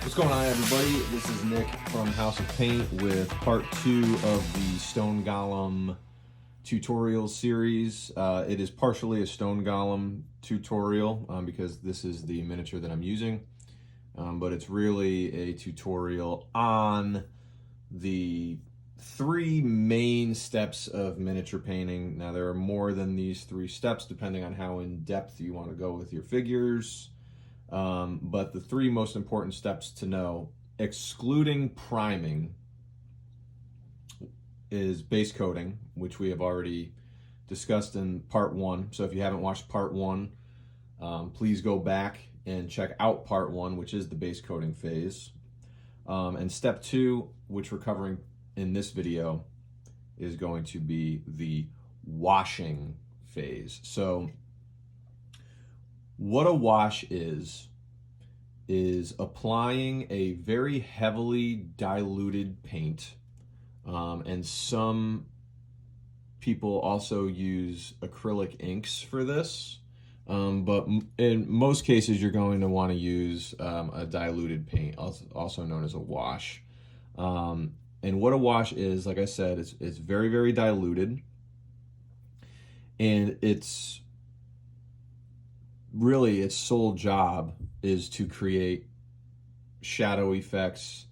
What's going on, everybody? This is Nick from House of Paint with part 2 of the Stone Golem tutorial series. It is partially a Stone Golem tutorial because this is the miniature that I'm using, but it's really a tutorial on the 3 main steps of miniature painting. Now, there are more than these 3 steps depending on how in depth you want to go with your figures. But the 3 most important steps to know, excluding priming, is base coating, which we have already discussed in part 1. So if you haven't watched part 1, please go back and check out part 1, which is the base coating phase. And step 2, which we're covering in this video, is going to be the washing phase. So what a wash is applying a very heavily diluted paint, and some people also use acrylic inks for this, but in most cases you're going to want to use a diluted paint, also known as a wash. And what a wash is, like I said, it's very, very diluted, and it's really its sole job is to create shadow effects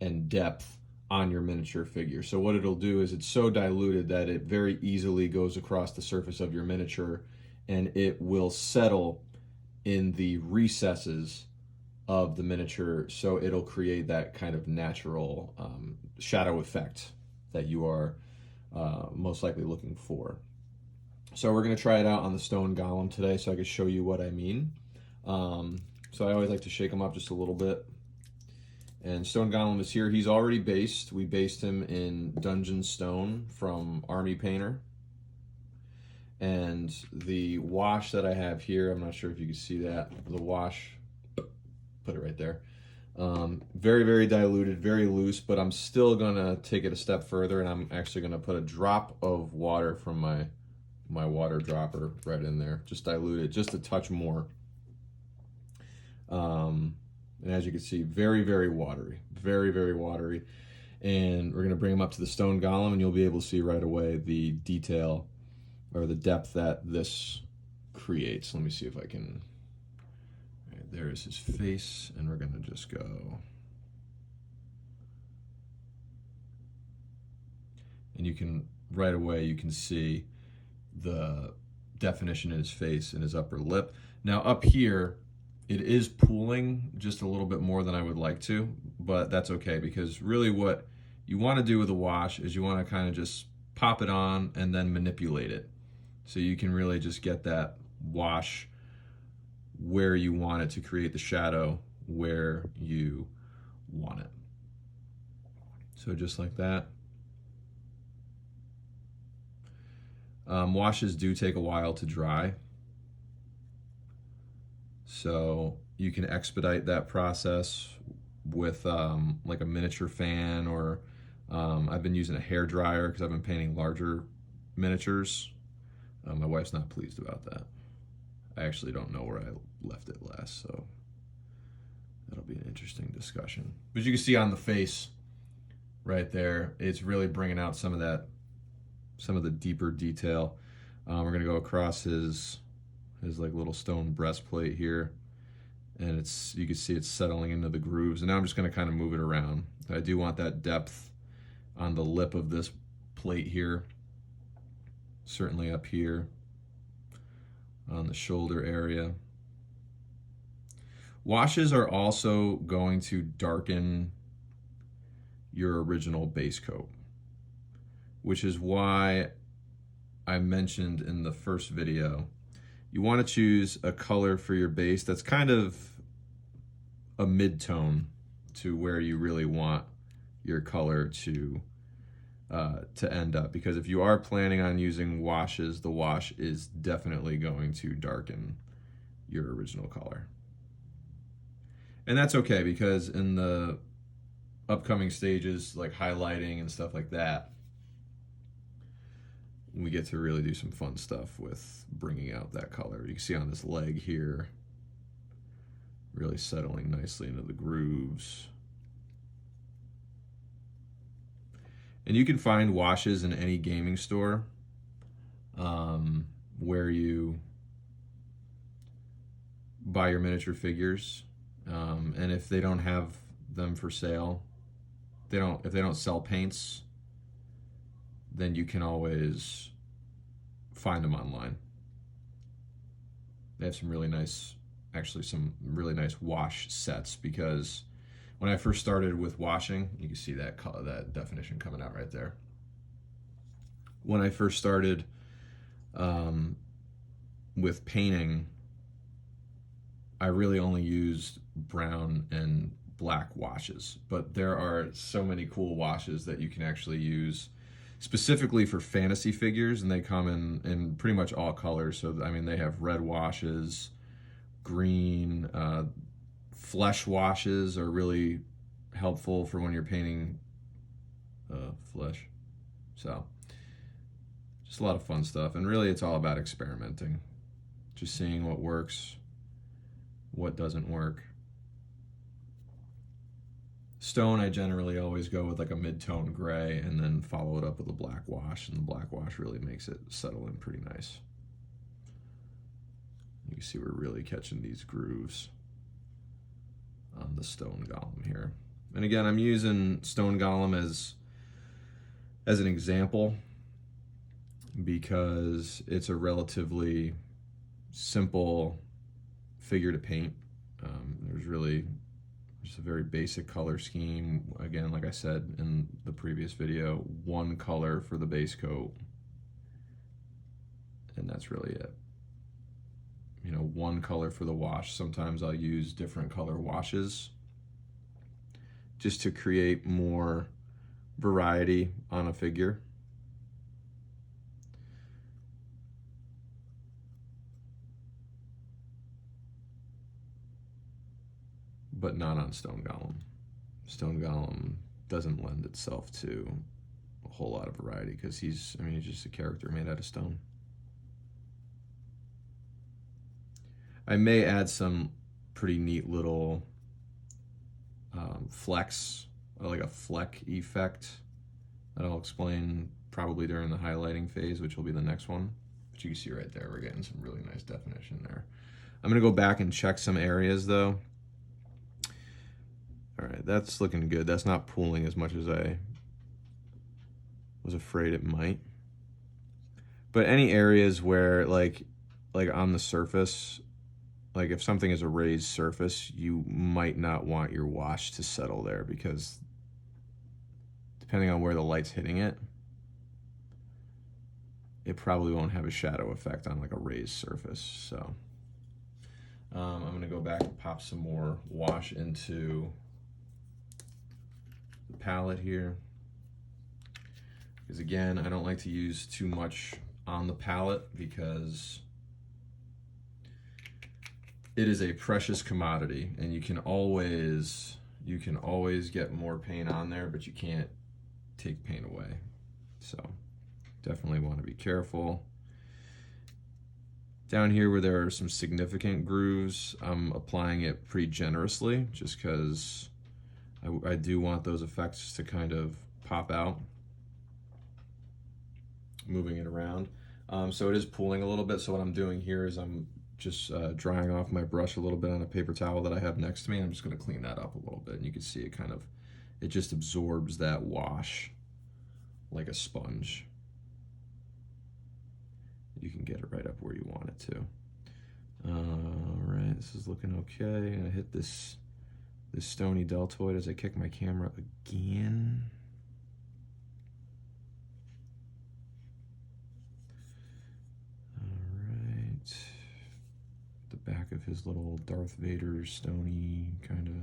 and depth on your miniature figure. So what it'll do is it's so diluted that it very easily goes across the surface of your miniature, and it will settle in the recesses of the miniature, so it'll create that kind of natural shadow effect that you are most likely looking for. So we're going to try it out on the Stone Golem today so I can show you what I mean. So I always like to shake him up just a little bit. And Stone Golem is here. He's already based. We based him in Dungeon Stone from Army Painter. And the wash that I have here, I'm not sure if you can see that. The wash, put it right there. Very, very diluted, very loose, but I'm still going to take it a step further, and I'm actually going to put a drop of water from my water dropper right in there, just dilute it just a touch more. And as you can see, very, very watery, very, very watery. And we're going to bring them up to the Stone Golem, and you'll be able to see right away the detail or the depth that this creates. Let me see if I can. Right, there is his face, and we're going to just go. And you can, right away, you can see the definition in his face and his upper lip. Now up here, it is pooling just a little bit more than I would like to, but that's okay, because really what you want to do with a wash is you want to kind of just pop it on and then manipulate it. So you can really just get that wash where you want it to create the shadow where you want it. So just like that. Washes do take a while to dry, so you can expedite that process with like a miniature fan, or I've been using a hair dryer because I've been painting larger miniatures. My wife's not pleased about that. I actually don't know where I left it last, so that'll be an interesting discussion. But you can see on the face right there, it's really bringing out some of the deeper detail. We're gonna go across his like little stone breastplate here, and you can see it's settling into the grooves. And now I'm just gonna kind of move it around. I do want that depth on the lip of this plate here, certainly up here on the shoulder area. Washes are also going to darken your original base coat, which is why I mentioned in the first video, you want to choose a color for your base that's kind of a mid-tone to where you really want your color to end up. Because if you are planning on using washes, the wash is definitely going to darken your original color. And that's okay, because in the upcoming stages, like highlighting and stuff like that, we get to really do some fun stuff with bringing out that color. You can see on this leg here, Really settling nicely into the grooves. And you can find washes in any gaming store where you buy your miniature figures. And if they don't have them for sale, if they don't sell paints, then you can always find them online. They have some really nice wash sets, because when I first started with washing, you can see that definition coming out right there. When I first started with painting, I really only used brown and black washes, but there are so many cool washes that you can actually use specifically for fantasy figures, and they come in pretty much all colors. So I mean, they have red washes, green, flesh washes are really helpful for when you're painting flesh. So just a lot of fun stuff, and really it's all about experimenting, just seeing what works, what doesn't work. Stone, I generally always go with like a mid-tone gray and then follow it up with a black wash, and the black wash really makes it settle in pretty nice. You can see we're really catching these grooves on the stone golem here. And again, I'm using stone golem as an example because it's a relatively simple figure to paint. There's really just a very basic color scheme. Again, like I said in the previous video, one color for the base coat, and that's really it. You know, one color for the wash. Sometimes I'll use different color washes just to create more variety on a figure. But not on stone golem. Stone golem doesn't lend itself to a whole lot of variety because he's just a character made out of stone. I may add some pretty neat little flecks, like a fleck effect that I'll explain probably during the highlighting phase, which will be the next one. But you can see right there, we're getting some really nice definition there. I'm gonna go back and check some areas though. All right, that's looking good. That's not pooling as much as I was afraid it might. But any areas where like on the surface, like if something is a raised surface, you might not want your wash to settle there, because depending on where the light's hitting it, it probably won't have a shadow effect on like a raised surface. So I'm gonna go back and pop some more wash into the palette here, because again, I don't like to use too much on the palette because it is a precious commodity, and you can always get more paint on there, but you can't take paint away. So definitely want to be careful. Down here where there are some significant grooves, I'm applying it pretty generously just because I do want those effects to kind of pop out. Moving it around. So it is pooling a little bit, so what I'm doing here is I'm just drying off my brush a little bit on a paper towel that I have next to me. I'm just going to clean that up a little bit, and you can see it just absorbs that wash like a sponge. You can get it right up where you want it to. All right, this is looking okay. I'm gonna hit this stony deltoid as I kick my camera again. The back of his little Darth Vader stony kind of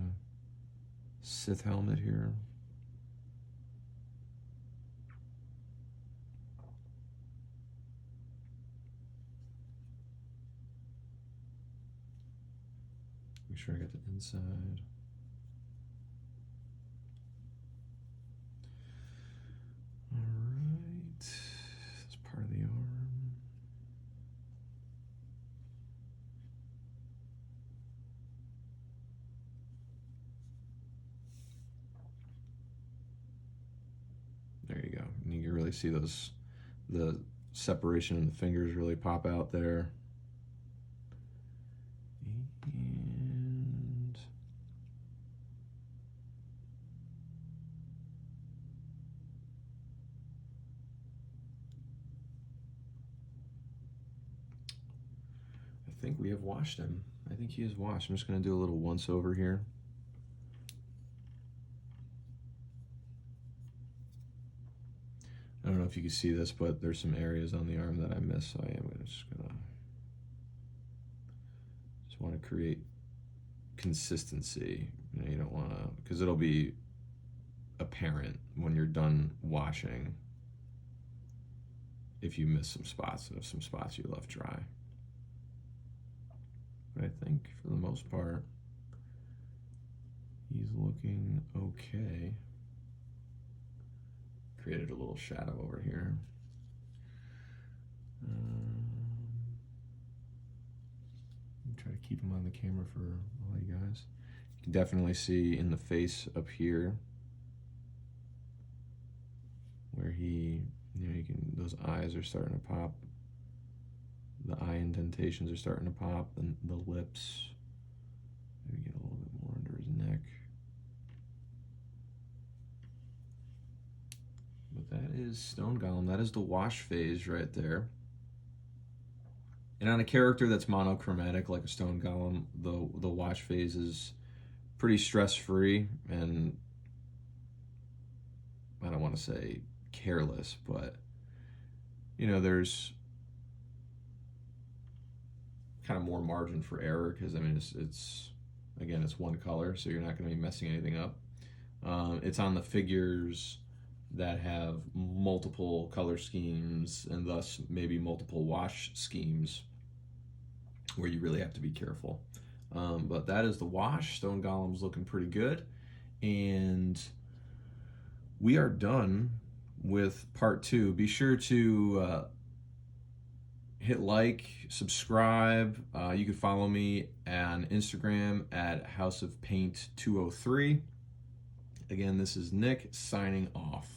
Sith helmet here. Make sure I get the inside. All right, this is part of the arm. really see the separation in the fingers really pop out there. And I think we have washed him. I think he is washed. I'm just going to do a little once over here. I don't know if you can see this, but there's some areas on the arm that I missed, so I am just want to create consistency. You know, you don't want to, because it'll be apparent when you're done washing if you miss some spots and if some spots you left dry. But I think for the most part, he's looking okay. Created a little shadow over here. Try to keep him on the camera for all you guys. You can definitely see in the face up here where he, you know, you can, those eyes are starting to pop. The eye indentations are starting to pop, and the lips. Maybe get a little bit more under his neck. But that is Stone Golem. That is the wash phase right there. And on a character that's monochromatic like a Stone Golem, the wash phase is pretty stress-free and, I don't want to say careless, but, you know, there's kind of more margin for error because, I mean, it's again, it's one color, so you're not going to be messing anything up. It's on the figures that have multiple color schemes and thus maybe multiple wash schemes where you really have to be careful. But that is the wash. Stone Golem's looking pretty good. And we are done with part 2. Be sure to hit like, subscribe. You can follow me on Instagram at House of Paint 203. Again, this is Nick signing off.